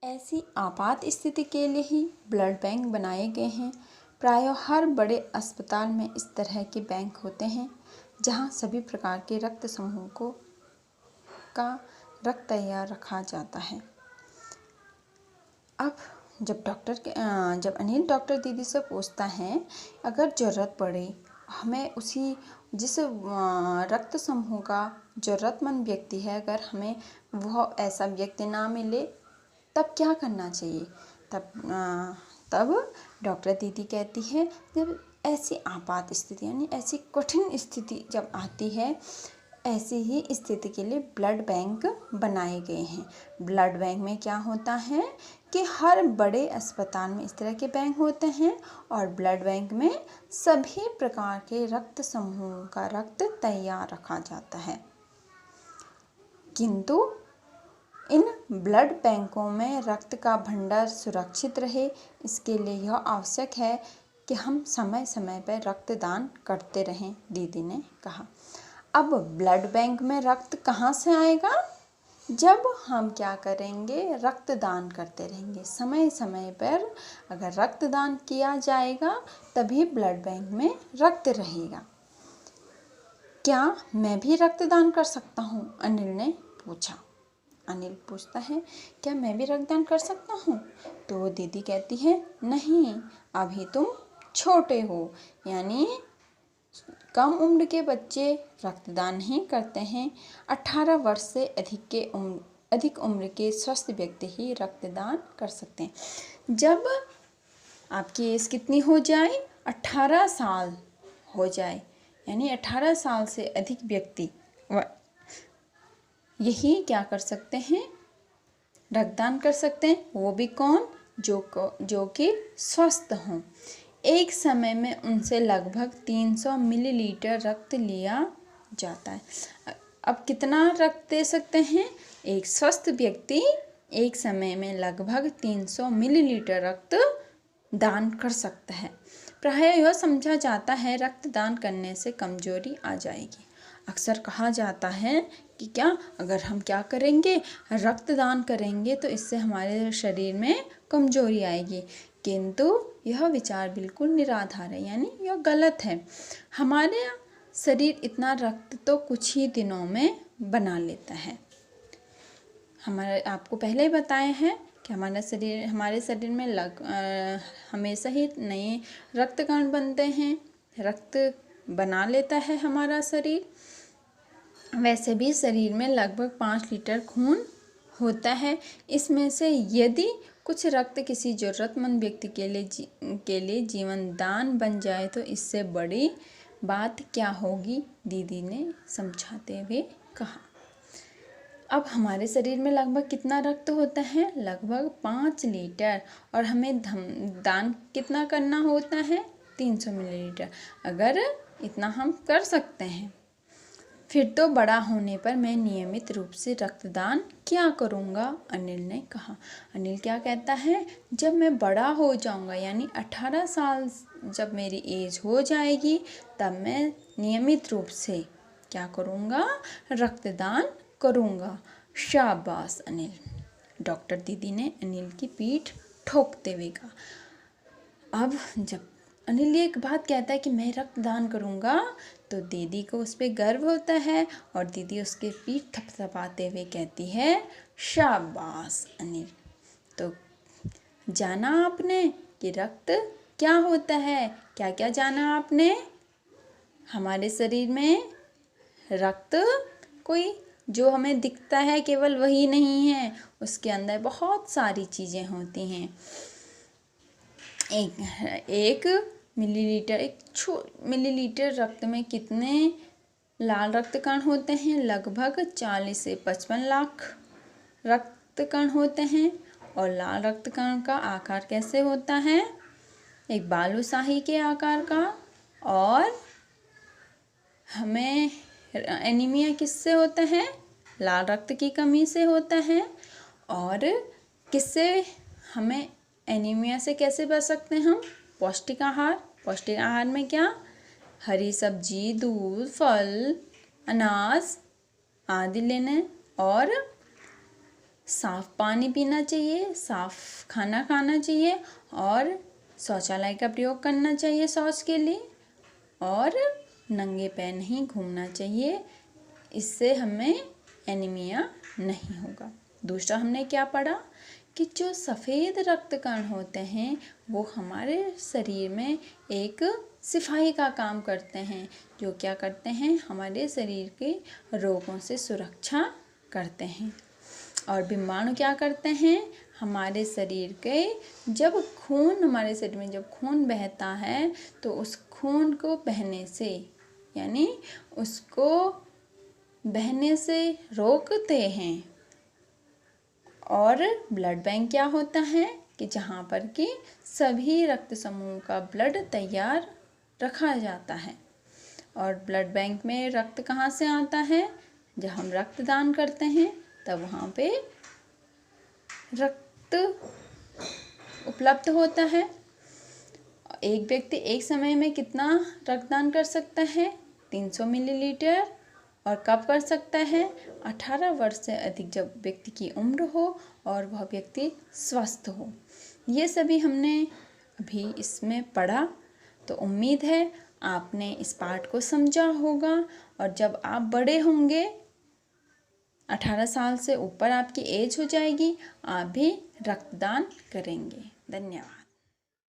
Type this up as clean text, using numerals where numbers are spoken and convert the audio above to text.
ऐसी आपात स्थिति के लिए ही ब्लड बैंक बनाए गए हैं। प्रायः हर बड़े अस्पताल में इस तरह के बैंक होते हैं जहां सभी प्रकार के रक्त समूहों का रक्त तैयार रखा जाता है। अब जब अनिल डॉक्टर दीदी से पूछता है, अगर ज़रूरत पड़े हमें जिस रक्त समूह का ज़रूरतमंद व्यक्ति है, अगर हमें वह ऐसा व्यक्ति ना मिले तब क्या करना चाहिए। तब डॉक्टर दीदी कहती है, जब ऐसी आपात स्थिति यानी ऐसी कठिन स्थिति जब आती है, ऐसी ही स्थिति के लिए ब्लड बैंक बनाए गए हैं। ब्लड बैंक में क्या होता है कि हर बड़े अस्पताल में इस तरह के बैंक होते हैं और ब्लड बैंक में सभी प्रकार के रक्त समूहों का रक्त तैयार रखा जाता है। किंतु इन ब्लड बैंकों में रक्त का भंडार सुरक्षित रहे, इसके लिए यह आवश्यक है कि हम समय समय पर रक्तदान करते रहें, दीदी ने कहा। अब ब्लड बैंक में रक्त कहाँ से आएगा? जब हम क्या करेंगे, रक्तदान करते रहेंगे। समय समय पर अगर रक्तदान किया जाएगा तभी ब्लड बैंक में रक्त रहेगा। क्या मैं भी रक्तदान कर सकता हूँ? अनिल ने पूछा। अनिल पूछता है, क्या मैं भी रक्तदान कर सकता हूँ? तो दीदी कहती है, नहीं, अभी तुम छोटे हो, यानी कम उम्र के बच्चे रक्तदान नहीं करते हैं। 18 वर्ष से अधिक उम्र के स्वस्थ व्यक्ति ही रक्तदान कर सकते हैं। जब आपकी एज कितनी हो जाए? 18 साल हो जाए, यानी 18 साल से अधिक व्यक्ति यही क्या कर सकते हैं? रक्तदान कर सकते हैं। वो भी कौन? जो कि स्वस्थ हों। एक समय में उनसे लगभग 300 मिलीलीटर रक्त लिया जाता है। अब कितना रक्त दे सकते हैं? एक स्वस्थ व्यक्ति एक समय में लगभग 300 मिलीलीटर रक्त दान कर सकता है। प्रायः यह समझा जाता है रक्तदान करने से कमजोरी आ जाएगी। अक्सर कहा जाता है कि अगर हम क्या करेंगे, रक्तदान करेंगे तो इससे हमारे शरीर में कमजोरी आएगी। किंतु यह विचार बिल्कुल निराधार है, यानी यह गलत है। हमारे शरीर इतना रक्त तो कुछ ही दिनों में बना लेता है। आपको पहले ही बताए हैं कि हमारे शरीर में हमेशा ही नए रक्त कण बनते हैं, रक्त बना लेता है हमारा शरीर। वैसे भी शरीर में लगभग 5 लीटर खून होता है। इसमें से यदि कुछ रक्त किसी ज़रूरतमंद व्यक्ति के लिए जीवन दान बन जाए तो इससे बड़ी बात क्या होगी, दीदी ने समझाते हुए कहा। अब हमारे शरीर में लगभग कितना रक्त होता है? लगभग 5 लीटर। और हमें दान कितना करना होता है? 300 मिलीलीटर। अगर इतना हम कर सकते हैं, फिर तो बड़ा होने पर मैं नियमित रूप से रक्तदान क्या करूँगा, अनिल ने कहा। अनिल क्या कहता है, जब मैं बड़ा हो जाऊँगा, यानी 18 साल जब मेरी एज हो जाएगी, तब मैं नियमित रूप से क्या करूँगा? रक्तदान करूँगा। शाबाश अनिल, डॉक्टर दीदी ने अनिल की पीठ ठोकते हुए कहा। अब जब अनिल एक बात कहता है कि मैं रक्तदान करूँगा, तो दीदी को उस पर गर्व होता है और दीदी उसके पीठ थपथपाते हुए कहती है, शाबाश अनिल। तो जाना आपने कि रक्त क्या होता है? क्या क्या जाना आपने? हमारे शरीर में रक्त कोई जो हमें दिखता है केवल वही नहीं है, उसके अंदर बहुत सारी चीज़ें होती हैं। एक मिलीलीटर रक्त में कितने लाल रक्त कण होते हैं? लगभग 40 से 55 लाख रक्त कण होते हैं। और लाल रक्त कण का आकार कैसे होता है? एक बालूशाही के आकार का। और हमें एनीमिया किससे होता है? लाल रक्त की कमी से होता है। और किससे हमें एनीमिया से कैसे बच सकते हैं हम? पौष्टिक आहार में क्या? हरी सब्जी, दूध, फल, अनाज आदि लेने। और साफ पानी पीना चाहिए, साफ खाना खाना चाहिए और शौचालय का प्रयोग करना चाहिए शौच के लिए, और नंगे पैर नहीं घूमना चाहिए। इससे हमें एनीमिया नहीं होगा। दूसरा हमने क्या पढ़ा कि जो सफ़ेद रक्त कण होते हैं वो हमारे शरीर में एक सिपाही का काम करते हैं, जो क्या करते हैं, हमारे शरीर के रोगों से सुरक्षा करते हैं। और बीमाणु क्या करते हैं, हमारे शरीर के हमारे शरीर में जब खून बहता है तो उस खून को बहने से, यानी उसको बहने से रोकते हैं। और ब्लड बैंक क्या होता है कि जहाँ पर कि सभी रक्त समूह का ब्लड तैयार रखा जाता है। और ब्लड बैंक में रक्त कहाँ से आता है, जब हम रक्तदान करते हैं तब वहाँ पे रक्त उपलब्ध होता है। एक व्यक्ति एक समय में कितना रक्तदान कर सकता है, 300 मिलीलीटर। और कब कर सकता है, 18 वर्ष से अधिक जब व्यक्ति की उम्र हो और वह व्यक्ति स्वस्थ हो। ये सभी हमने अभी इसमें पढ़ा। तो उम्मीद है आपने इस पाठ को समझा होगा, और जब आप बड़े होंगे, 18 साल से ऊपर आपकी एज हो जाएगी, आप भी रक्तदान करेंगे। धन्यवाद।